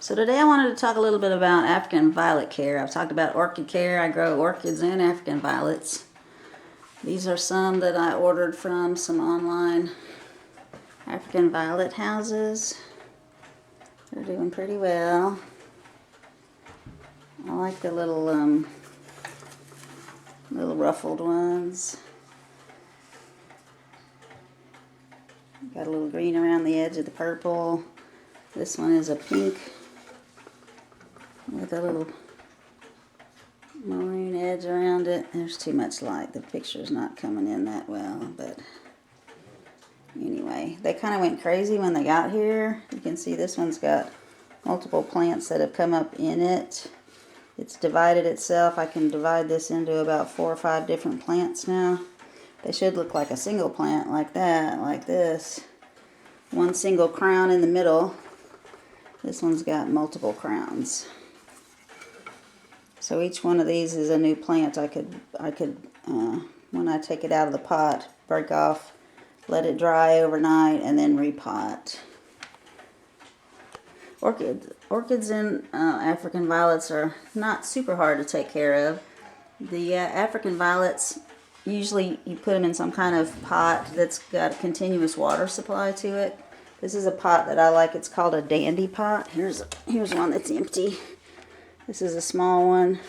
So today I wanted to talk a little bit about African violet care. I've talked about orchid care. I grow orchids and African violets. These are some that I ordered from some online African violet houses. They're doing pretty well. I like the little ruffled ones. Got a little green around the edge of the purple. This one is a pink with a little maroon edge around it. There's too much light. The picture's not coming in that well, but anyway, they kind of went crazy when they got here. You can see this one's got multiple plants that have come up in it. It's divided itself. I can divide this into about 4 or 5 different plants now. They should look like a single plant like that, like this. One single crown in the middle. This one's got multiple crowns. So each one of these is a new plant. I could when I take it out of the pot, break off, let it dry overnight, and then repot. Orchids and African violets are not super hard to take care of. The African violets, usually you put them in some kind of pot that's got a continuous water supply to it. This is a pot that I like. It's called a dandy pot. Here's one that's empty. This is a small one,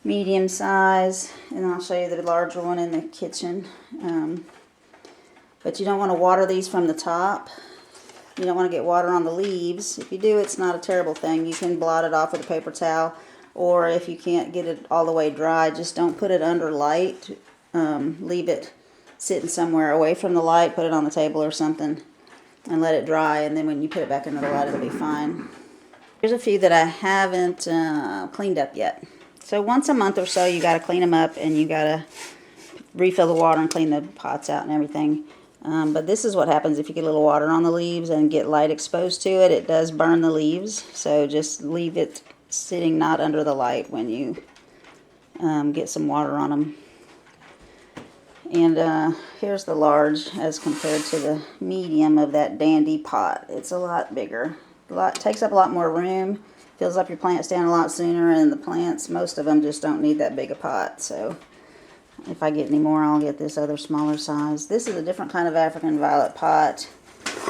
medium size, and I'll show you the larger one in the kitchen. But you don't want to water these from the top. You don't want to get water on the leaves. If you do, it's not a terrible thing. You can blot it off with a paper towel, or if you can't get it all the way dry, just don't put it under light. Leave it sitting somewhere away from the light, put it on the table or something, and let it dry, and then when you put it back into the light, it'll be fine. Here's a few that I haven't cleaned up yet. So once a month or so, you got to clean them up, and you got to refill the water and clean the pots out and everything. But this is what happens if you get a little water on the leaves and get light exposed to it. It does burn the leaves, so just leave it sitting not under the light when you get some water on them. And here's the large as compared to the medium of that dandy pot. It's a lot bigger. Takes up a lot more room, fills up your plant stand a lot sooner, and the plants, most of them just don't need that big a pot. So if I get any more, I'll get this other smaller size. This is a different kind of African violet pot.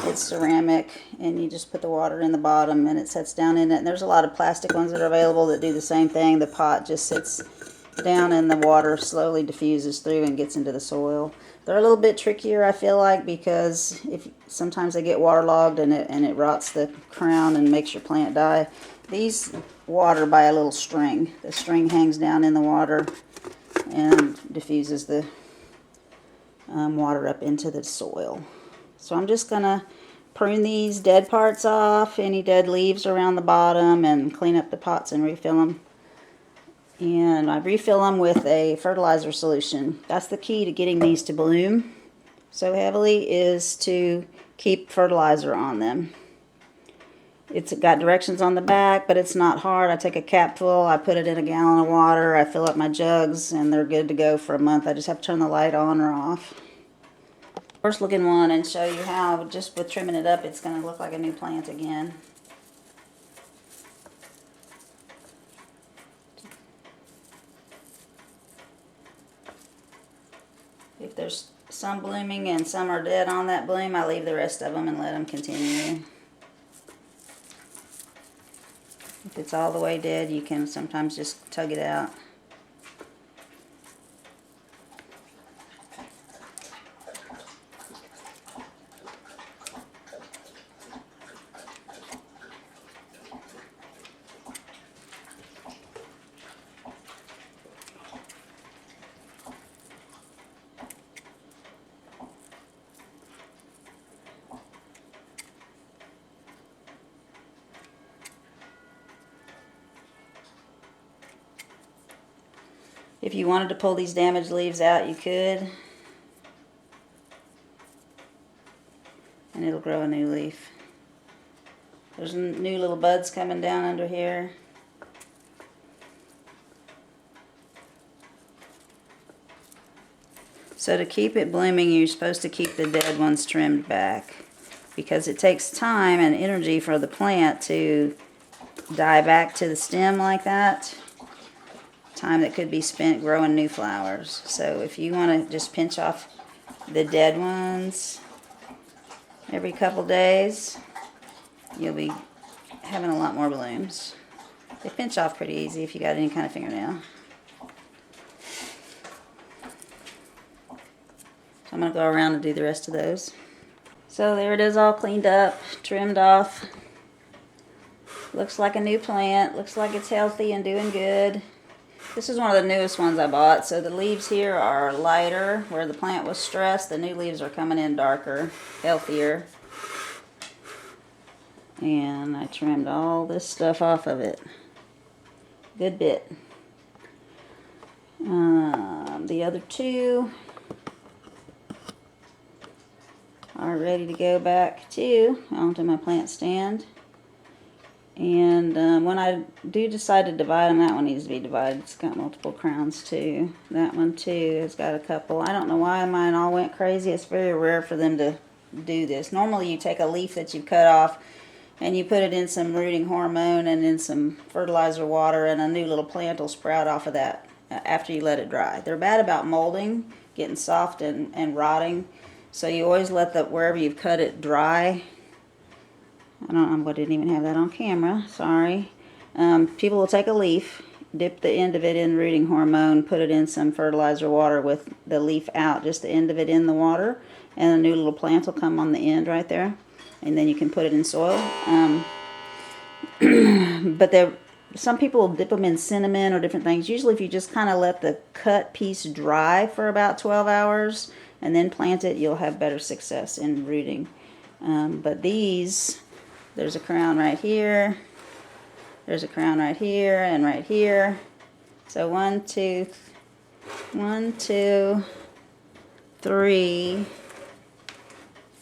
It's ceramic, and you just put the water in the bottom and it sets down in it. And there's a lot of plastic ones that are available that do the same thing. The pot just sits down and the water slowly diffuses through and gets into the soil. They're a little bit trickier, I feel like, because sometimes they get waterlogged and it rots the crown and makes your plant die. These water by a little string. The string hangs down in the water and diffuses the water up into the soil. So I'm just going to prune these dead parts off, any dead leaves around the bottom, and clean up the pots and refill them. And I refill them with a fertilizer solution. That's the key to getting these to bloom so heavily, is to keep fertilizer on them. It's got directions on the back, but it's not hard. I take a capful, I put it in a gallon of water, I fill up my jugs, and they're good to go for a month. I just have to turn the light on or off. First looking one, and show you how just with trimming it up, it's going to look like a new plant again. If there's some blooming and some are dead on that bloom, I leave the rest of them and let them continue. If it's all the way dead, you can sometimes just tug it out. If you wanted to pull these damaged leaves out, you could. And it'll grow a new leaf. There's new little buds coming down under here. So to keep it blooming, you're supposed to keep the dead ones trimmed back. because it takes time and energy for the plant to die back to the stem like that. Time that could be spent growing new flowers. So if you want to just pinch off the dead ones every couple days, you'll be having a lot more blooms. They pinch off pretty easy if you got any kind of fingernail. So I'm going to go around and do the rest of those. So there it is, all cleaned up, trimmed off. Looks like a new plant. Looks like it's healthy and doing good. This is one of the newest ones I bought. So the leaves here are lighter. Where the plant was stressed, the new leaves are coming in darker, healthier. And I trimmed all this stuff off of it. Good bit. The other two are ready to go back too onto my plant stand. And when I do decide to divide them, that one needs to be divided. It's got multiple crowns too. That one too has got a couple. I don't know why mine all went crazy. It's very rare for them to do this. Normally you take a leaf that you cut off and you put it in some rooting hormone and in some fertilizer water, and a new little plant will sprout off of that after you let it dry. They're bad about molding, getting soft and rotting. So you always let wherever you've cut it dry. I didn't even have that on camera, sorry. People will take a leaf, dip the end of it in rooting hormone, put it in some fertilizer water with the leaf out, just the end of it in the water, and a new little plant will come on the end right there, and then you can put it in soil. But some people will dip them in cinnamon or different things. Usually if you just kind of let the cut piece dry for about 12 hours and then plant it, you'll have better success in rooting. But these... There's a crown right here, there's a crown right here, and right here. So 1, 2, 3,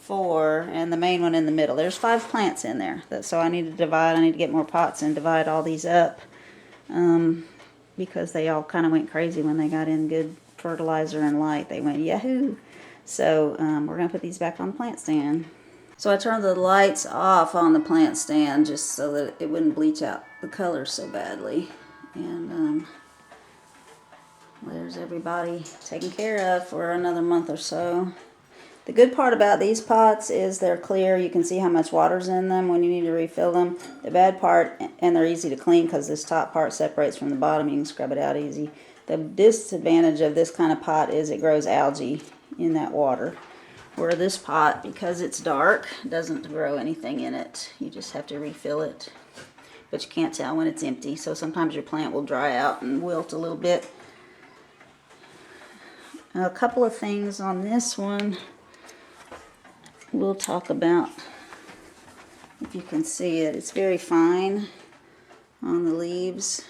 4, and the main one in the middle. There's 5 plants in there. So I need to divide, I need to get more pots and divide all these up. Because they all kind of went crazy when they got in good fertilizer and light. They went yahoo! So we're going to put these back on the plant stand. So I turned the lights off on the plant stand just so that it wouldn't bleach out the colors so badly. And there's everybody taken care of for another month or so. The good part about these pots is they're clear. You can see how much water's in them when you need to refill them. The bad part, and they're easy to clean because this top part separates from the bottom. You can scrub it out easy. The disadvantage of this kind of pot is it grows algae in that water. Where this pot, because it's dark, doesn't grow anything in it. You just have to refill it. But you can't tell when it's empty, so sometimes your plant will dry out and wilt a little bit. A couple of things on this one we'll talk about. If you can see it, it's very fine on the leaves.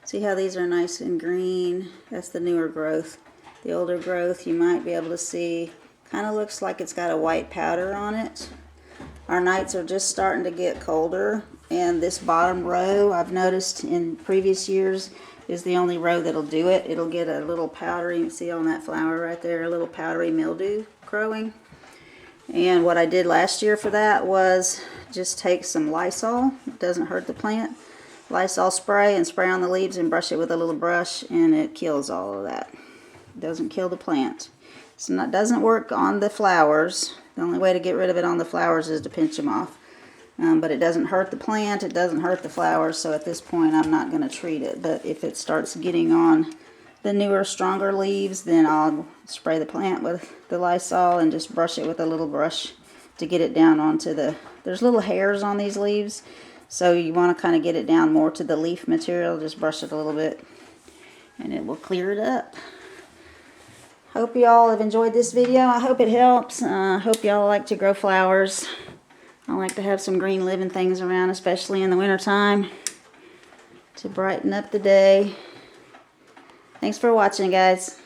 See how these are nice and green? That's the newer growth. The older growth you might be able to see kind of looks like it's got a white powder on it. Our nights are just starting to get colder, and this bottom row, I've noticed in previous years, is the only row that'll do it. It'll get a little powdery, you can see on that flower right there, a little powdery mildew growing. And what I did last year for that was just take some Lysol, it doesn't hurt the plant, Lysol spray, and spray on the leaves and brush it with a little brush, and it kills all of that. It doesn't kill the plant. It doesn't work on the flowers. The only way to get rid of it on the flowers is to pinch them off. But it doesn't hurt the plant, it doesn't hurt the flowers, so at this point I'm not going to treat it. But if it starts getting on the newer, stronger leaves, then I'll spray the plant with the Lysol and just brush it with a little brush to get it down onto there's little hairs on these leaves, so you want to kind of get it down more to the leaf material. Just brush it a little bit and it will clear it up. Hope y'all have enjoyed this video. I hope it helps. I hope y'all like to grow flowers. I like to have some green living things around, especially in the wintertime, to brighten up the day. Thanks for watching, guys.